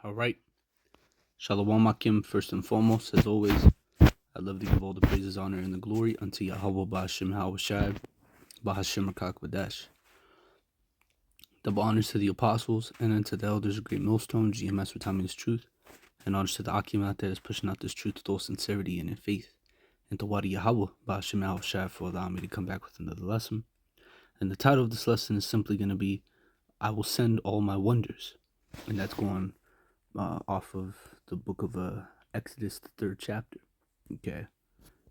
All right. Shalom Akim, first and foremost, as always, I love to give all the praises, honor, and the glory unto YAHAWAH BaHashem YAHAWASHI BaHashem Rakak Vadash. Double honors to the apostles and unto the elders of Great Millstone, GMS for timing this truth, and honors to the Akim out there that's pushing out this truth with all sincerity and in faith. And to Wadi YAHAWAH BaHashem YAHAWASHI for allowing me to come back with another lesson. And the title of this lesson is simply going to be, I will send all my wonders. And that's going off of the book of Exodus, the 3rd chapter, okay,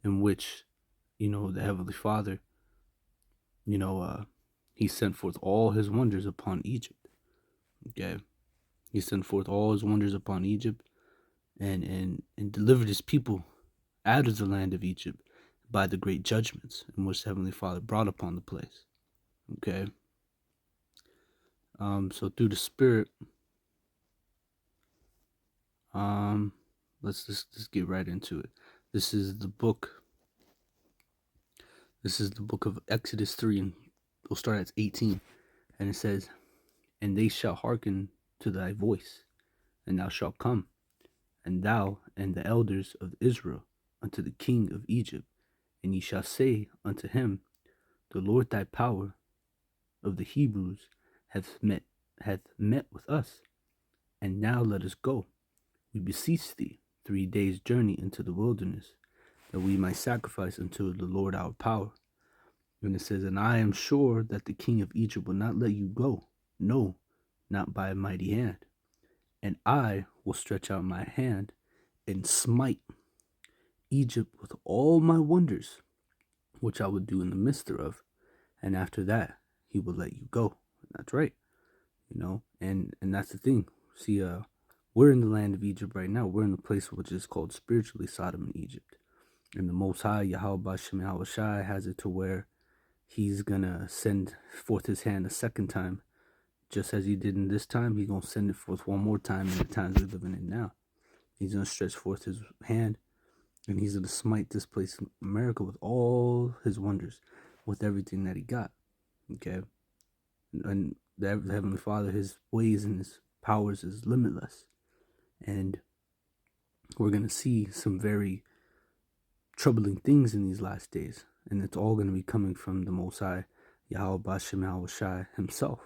in which, the Heavenly Father, he sent forth all his wonders upon Egypt, okay. He sent forth all his wonders upon Egypt and delivered his people out of the land of Egypt by the great judgments in which the Heavenly Father brought upon the place, okay. So through the Spirit, let's just get right into it. This is the book of Exodus 3, and we'll start at 18. And it says, And they shall hearken to thy voice, and thou shalt come, and thou and the elders of Israel, unto the king of Egypt, and ye shall say unto him, The Lord thy power of the Hebrews hath met with us, and now let us go. We beseech thee 3 days' journey into the wilderness, that we might sacrifice unto the Lord our power. And it says, And I am sure that the king of Egypt will not let you go, no, not by a mighty hand. And I will stretch out my hand and smite Egypt with all my wonders, which I will do in the midst thereof. And after that, he will let you go. That's right. And that's the thing. See, we're in the land of Egypt right now. We're in the place which is called spiritually Sodom and Egypt. And the Most High, YAHAWAH BaHashem YAHAWASHI, has it to where he's going to send forth his hand a second time. Just as he did in this time, he's going to send it forth one more time in the times we're living in now. He's going to stretch forth his hand, and he's going to smite this place, America, with all his wonders, with everything that he got. Okay? And the Heavenly Father, his ways and his powers is limitless. And we're going to see some very troubling things in these last days. And it's all going to be coming from the Most High, YAHAWAH BaHashem YAHAWASHI himself.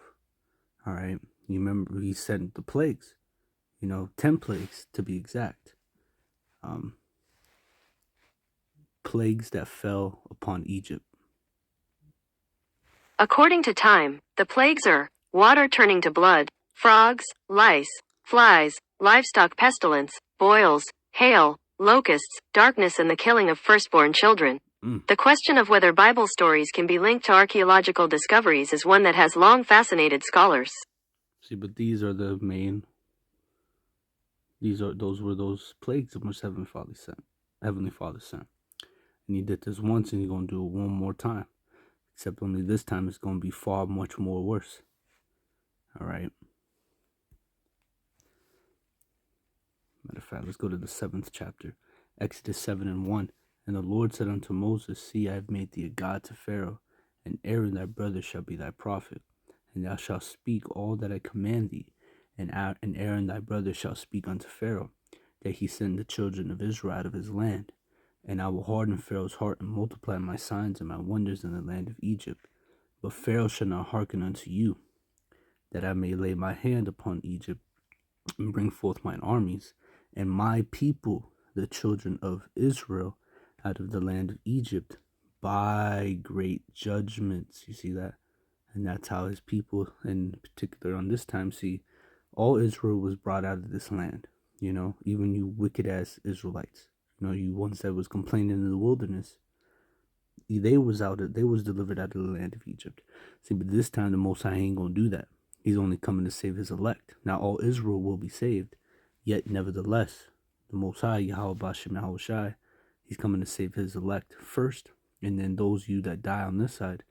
All right. You remember he sent the plagues, 10 plagues to be exact. Plagues that fell upon Egypt. According to Time, the plagues are water turning to blood, frogs, lice, flies, livestock pestilence, boils, hail, locusts, darkness, and the killing of firstborn children. The question of whether Bible stories can be linked to archaeological discoveries is one that has long fascinated scholars. See, but these are the main. Those were those plagues of which Heavenly Father sent. And he did this once, and he's going to do it one more time. Except only this time it's going to be far much more worse. All right. Matter of fact, let's go to the 7th chapter. Exodus 7:1. And the Lord said unto Moses, See, I have made thee a god to Pharaoh, and Aaron thy brother shall be thy prophet. And thou shalt speak all that I command thee, and Aaron thy brother shall speak unto Pharaoh, that he send the children of Israel out of his land. And I will harden Pharaoh's heart and multiply my signs and my wonders in the land of Egypt. But Pharaoh shall not hearken unto you, that I may lay my hand upon Egypt and bring forth mine armies and my people, the children of Israel, out of the land of Egypt by great judgments. You see that? And that's how his people, in particular on this time, see, all Israel was brought out of this land. Even you wicked ass Israelites. You ones that was complaining in the wilderness, they was delivered out of the land of Egypt. See, but this time the Most High ain't gonna do that. He's only coming to save his elect. Now all Israel will be saved, yet nevertheless, the Most High, YAHAWAH BaHashem YAHAWASHI, he's coming to save his elect first, and then those of you that die on this side,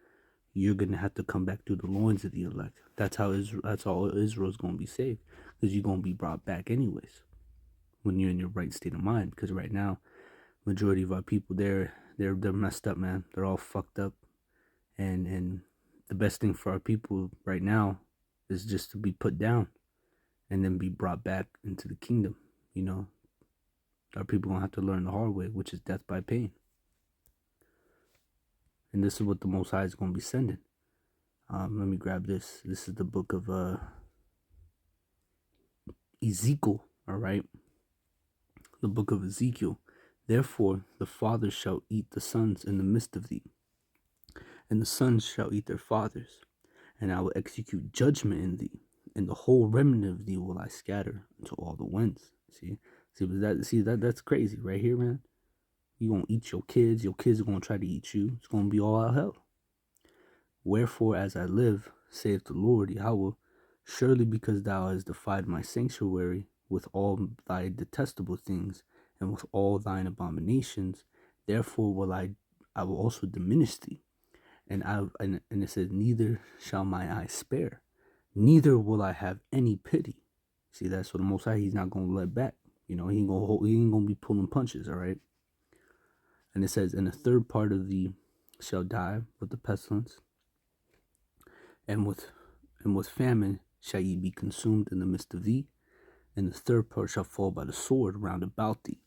you're gonna have to come back through the loins of the elect. That's how Israel's gonna be saved, because you're gonna be brought back anyways, when you're in your right state of mind. Because right now, majority of our people, they're messed up, man. They're all fucked up, and the best thing for our people right now is just to be put down and then be brought back into the kingdom. You know, our people gonna have to learn the hard way, which is death by pain. And this is what the Most High is gonna be sending. Let me grab this. This is the book of Ezekiel. All right, the book of Ezekiel. Therefore, the fathers shall eat the sons in the midst of thee, and the sons shall eat their fathers, and I will execute judgment in thee, and the whole remnant of thee will I scatter into all the winds. That's crazy right here, man. You gonna eat your kids are gonna try to eat you. It's gonna be all out hell. Wherefore, as I live, saith the Lord Yahweh, surely because thou hast defied my sanctuary with all thy detestable things and with all thine abominations, therefore I will also diminish thee. And it says, neither shall my eye spare, neither will I have any pity. See, that's what the Most High, he's not gonna let back. You know, he ain't gonna be pulling punches, all right? And it says, and a third part of thee shall die with the pestilence, and with famine shall ye be consumed in the midst of thee, and the third part shall fall by the sword round about thee,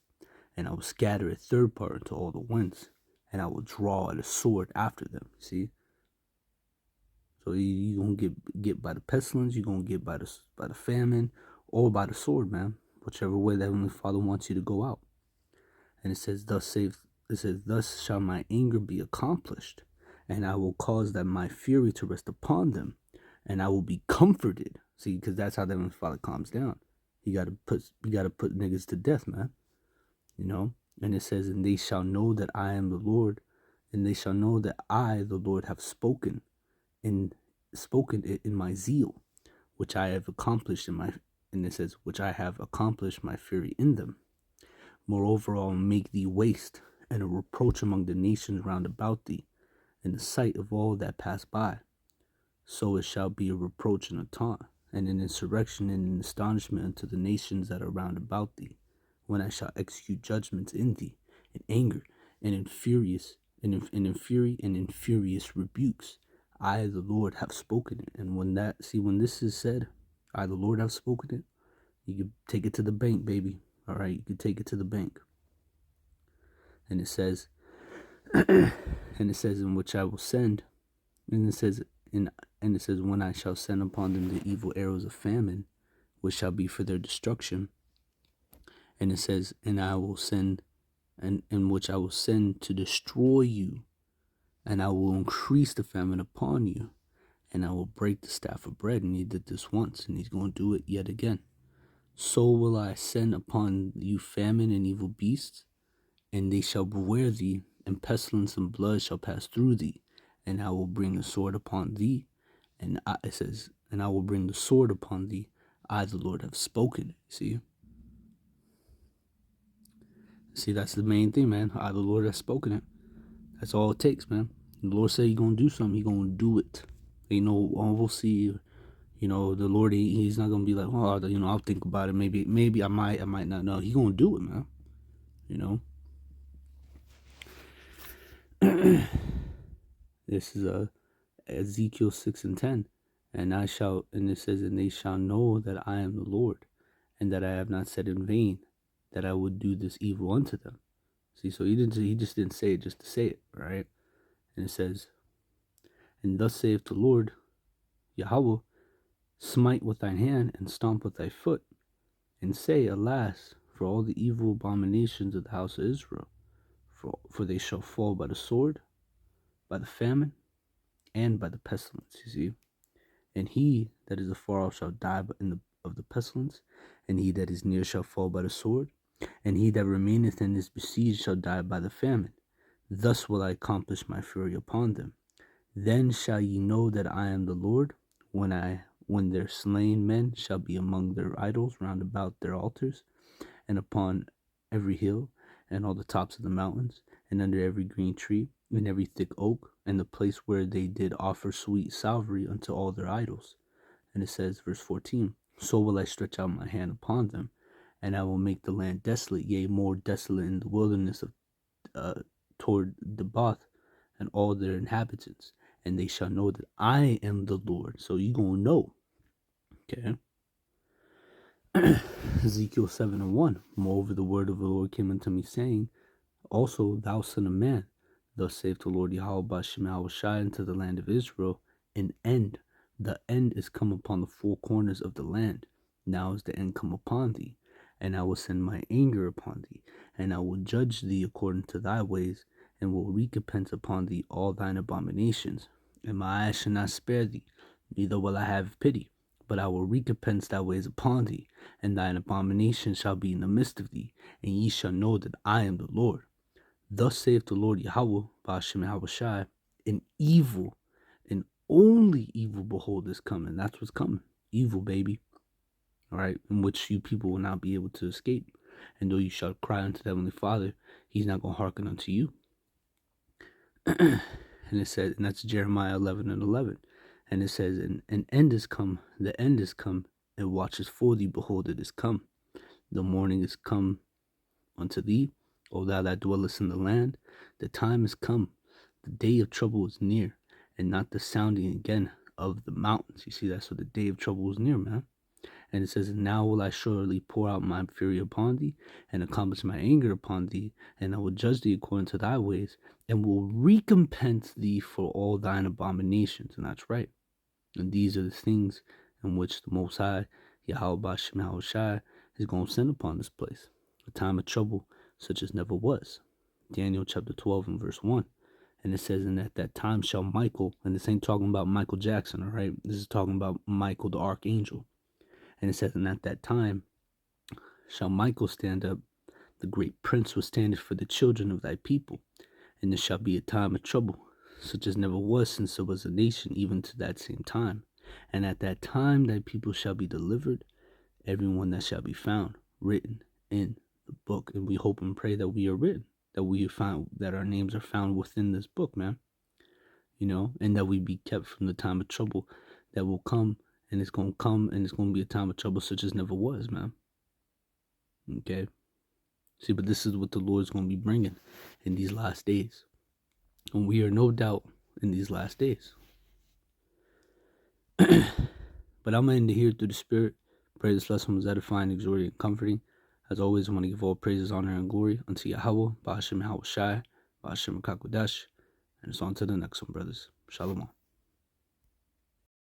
and I will scatter a third part into all the winds, and I will draw the sword after them. See, so you gonna get by the pestilence, you gonna get by the famine, or by the sword, man. Whichever way the Heavenly Father wants you to go out. And it says, thus shall my anger be accomplished, and I will cause that my fury to rest upon them, and I will be comforted. See, because that's how the Heavenly Father calms down. You gotta put niggas to death, man. You know? And it says, and they shall know that I am the Lord, and they shall know that I, the Lord, have spoken it in my zeal, which I have accomplished and it says, which I have accomplished my fury in them. Moreover, I will make thee waste, and a reproach among the nations round about thee, in the sight of all that pass by. So it shall be a reproach and a taunt, and an insurrection and an astonishment unto the nations that are round about thee, when I shall execute judgments in thee, in anger, and in fury and in furious rebukes. I, the Lord, have spoken it. And when this is said, I, the Lord, have spoken it, you can take it to the bank, baby. All right, you can take it to the bank. And it says, in which I will send, and it says, when I shall send upon them the evil arrows of famine, which shall be for their destruction. And it says, and I will send, and in which I will send to destroy you, and I will increase the famine upon you, and I will break the staff of bread. And he did this once, and he's going to do it yet again. So will I send upon you famine and evil beasts, and they shall beware thee, and pestilence and blood shall pass through thee, and I will bring a sword upon thee. And it says, and I will bring the sword upon thee. I, the Lord, have spoken. See, that's the main thing, man. I, the Lord, have spoken it. That's all it takes, man. The Lord said He's gonna do something. He's gonna do it. Ain't no, we'll see. You know, the Lord, He's not gonna be like, oh, you know, I'll think about it. Maybe I might not know. He's gonna do it, man. You know. This is Ezekiel 6:10, and it says, and they shall know that I am the Lord, and that I have not said in vain that I would do this evil unto them. See, so he just didn't say it just to say it, right? And it says, and thus saith the Lord Yahawah, smite with thine hand and stomp with thy foot, and say, alas, for all the evil abominations of the house of Israel, for they shall fall by the sword, by the famine, and by the pestilence. You see, and he that is afar off shall die of the pestilence, and he that is near shall fall by the sword, and he that remaineth and is besieged shall die by the famine. Thus will I accomplish my fury upon them. Then shall ye know that I am the Lord, when their slain men shall be among their idols round about their altars, and upon every hill, and all the tops of the mountains, and under every green tree, and every thick oak, and the place where they did offer sweet savory unto all their idols. And it says, verse 14, so will I stretch out my hand upon them, and I will make the land desolate, yea, more desolate in the wilderness of toward Debath, and all their inhabitants, and they shall know that I am the Lord. So you gonna know, okay? Ezekiel 7:1. Moreover, the word of the Lord came unto me, saying, also, thou son of man, thus saith the Lord YAHAWASHI into the land of Israel, an end. The end is come upon the four corners of the land. Now is the end come upon thee, and I will send my anger upon thee, and I will judge thee according to thy ways, and will recompense upon thee all thine abominations. And my eye shall not spare thee, neither will I have pity, but I will recompense thy ways upon thee, and thine abominations shall be in the midst of thee, and ye shall know that I am the Lord. Thus saith the Lord Yahweh, Ba'ashem Yahawashi, an evil, and only evil, behold, is coming. That's what's coming. Evil, baby. All right, in which you people will not be able to escape. And though you shall cry unto the Heavenly Father, he's not going to hearken unto you. And it says, and that's Jeremiah 11:11. And it says, an end is come, the end is come, and watches for thee, behold, it is come. The morning is come unto thee, O thou that dwellest in the land. The time is come, the day of trouble is near, and not the sounding again of the mountains. You see, that's what the day of trouble is near, man. And it says, and now will I surely pour out my fury upon thee, and accomplish my anger upon thee, and I will judge thee according to thy ways, and will recompense thee for all thine abominations. And that's right. And these are the things in which the Most High, Yahweh Shai, is going to send upon this place. A time of trouble such as never was. Daniel chapter 12 and verse 1. And it says, and at that time shall Michael, and this ain't talking about Michael Jackson, all right? This is talking about Michael the archangel. And it says, and at that time shall Michael stand up, the great prince will stand for the children of thy people. And there shall be a time of trouble, such as never was since there was a nation, even to that same time. And at that time thy people shall be delivered, everyone that shall be found, written in the book. And we hope and pray that we are written, that we are found, that our names are found within this book, man. You know, and that we be kept from the time of trouble that will come, and it's going to come, and it's going to be a time of trouble such as never was, man. Okay? See, but this is what the Lord's going to be bringing in these last days. And we are no doubt in these last days. But I'm going to end it here through the Spirit. Pray this lesson was edifying, exhorting, and comforting. As always, I want to give all praises, honor, and glory unto Yahweh, Ba'ashem Yahawashi, Ba'ashem Kakodash. And it's on to the next one, brothers. Shalom.